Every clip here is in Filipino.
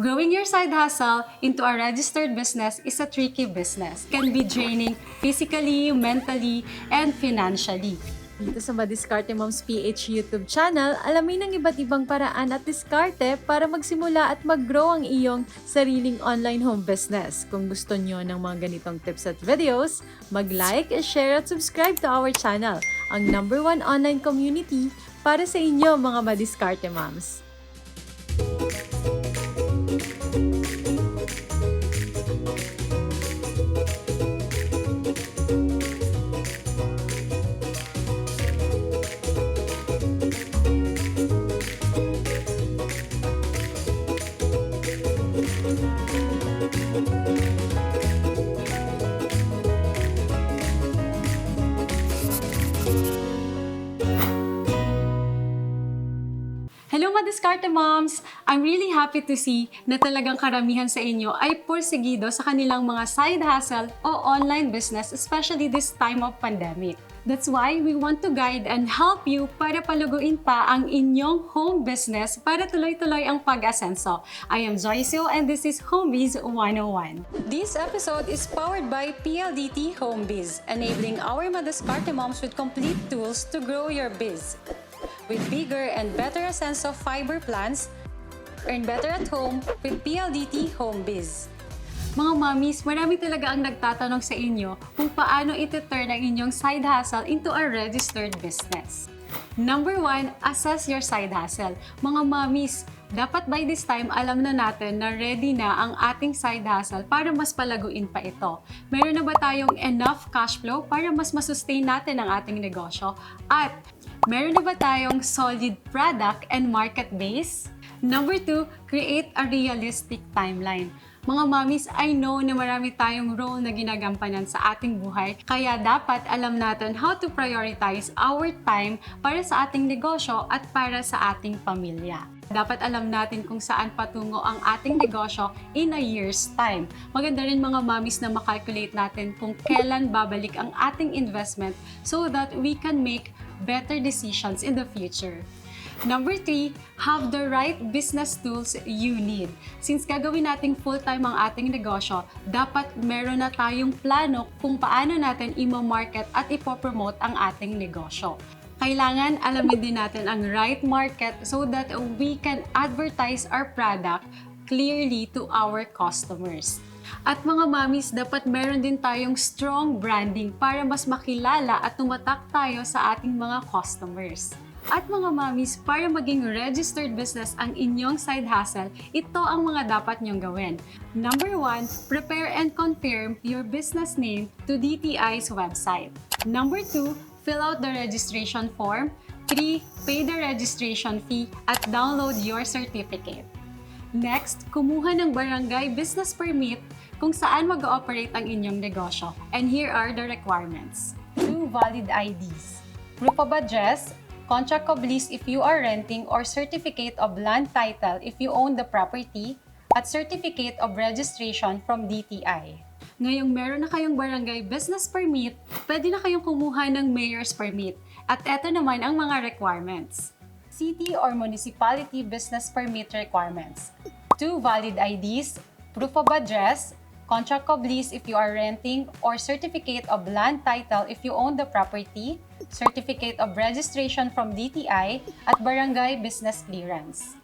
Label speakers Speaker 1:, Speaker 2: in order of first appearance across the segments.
Speaker 1: Growing your side hustle into a registered business is a tricky business. It can be draining physically, mentally, and financially.
Speaker 2: Dito sa Madiskarte Moms PH YouTube channel, alamin ang iba't ibang paraan at diskarte para magsimula at mag-grow ang iyong sariling online home business. Kung gusto nyo ng mga ganitong tips at videos, mag-like, share at subscribe to our channel, ang #1 online community para sa inyo mga Madiskarte Moms.
Speaker 1: Hello Madiskarte Moms! I'm really happy to see na talagang karamihan sa inyo ay porsigido sa kanilang mga side hustle o online business, especially this time of pandemic. That's why we want to guide and help you para paluguin pa ang inyong home business para tuloy-tuloy ang pag-asenso. I am Joyce Yeo and this is HomeBiz 101. This episode is powered by PLDT HomeBiz, enabling our Madiskarte Moms with complete tools to grow your biz. With bigger and better sense of fiber plans, earn better at home with PLDT HomeBiz. Mga mommies, marami talaga ang nagtatanong sa inyo kung paano iti-turn ang inyong side hustle into a registered business. Number 1, assess your side hustle. Mga mommies, dapat by this time alam na natin na ready na ang ating side hustle para mas palaguin pa ito. Meron na ba tayong enough cash flow para mas masustain natin ang ating negosyo? At meron na ba tayong solid product and market base? Number 2, create a realistic timeline. Mga mommies, I know na marami tayong role na ginagampanan sa ating buhay, kaya dapat alam natin how to prioritize our time para sa ating negosyo at para sa ating pamilya. Dapat alam natin kung saan patungo ang ating negosyo in a year's time. Maganda rin mga mommies na makalculate natin kung kailan babalik ang ating investment so that we can make better decisions in the future. Number 3, have the right business tools you need. Since gagawin nating full-time ang ating negosyo, dapat meron na tayong plano kung paano natin i-market at ipopromote ang ating negosyo. Kailangan alamin din natin ang right market so that we can advertise our product clearly to our customers. At mga mommies, dapat meron din tayong strong branding para mas makilala at tumatak tayo sa ating mga customers. At mga mommies, para maging registered business ang inyong side hustle, ito ang mga dapat nyong gawin. Number 1, prepare and confirm your business name to DTI's website. Number 2, fill out the registration form. 3, pay the registration fee at download your certificate. Next, kumuha ng Barangay Business Permit kung saan mag-ooperate ang inyong negosyo. And here are the requirements. 2 valid IDs. Proof of address, contract of lease if you are renting, or certificate of land title if you own the property, at certificate of registration from DTI. Ngayong meron na kayong Barangay Business Permit, pwede na kayong kumuha ng Mayor's Permit. At eto naman ang mga requirements. City or Municipality Business Permit requirements. 2 valid IDs, proof of address, contract of lease if you are renting, or certificate of land title if you own the property, certificate of registration from DTI, at Barangay Business Clearance.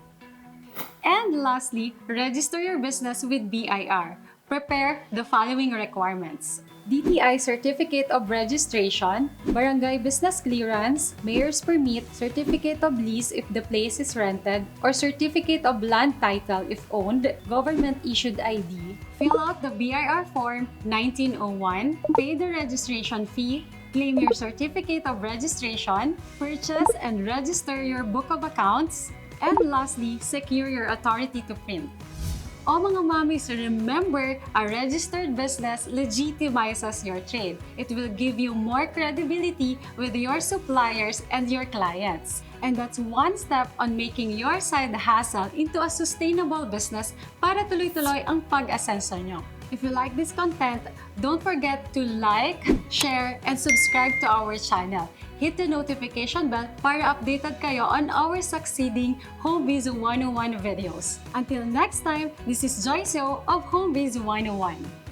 Speaker 1: And lastly, register your business with BIR. Prepare the following requirements. DTI Certificate of Registration, Barangay Business Clearance, Mayor's Permit, Certificate of Lease if the place is rented, or Certificate of Land Title if owned, Government-Issued ID. Fill out the BIR Form 1901, pay the registration fee, claim your Certificate of Registration, purchase and register your Book of Accounts, and lastly, secure your authority to print. O mga mommies, remember, a registered business legitimizes your trade. It will give you more credibility with your suppliers and your clients. And that's one step on making your side hustle into a sustainable business para tuloy-tuloy ang pag-asenso nyo. If you like this content, don't forget to like, share, and subscribe to our channel. Hit the notification bell para updated kayo on our succeeding HomeBiz 101 videos. Until next time, this is Joyce Yeo of HomeBiz 101.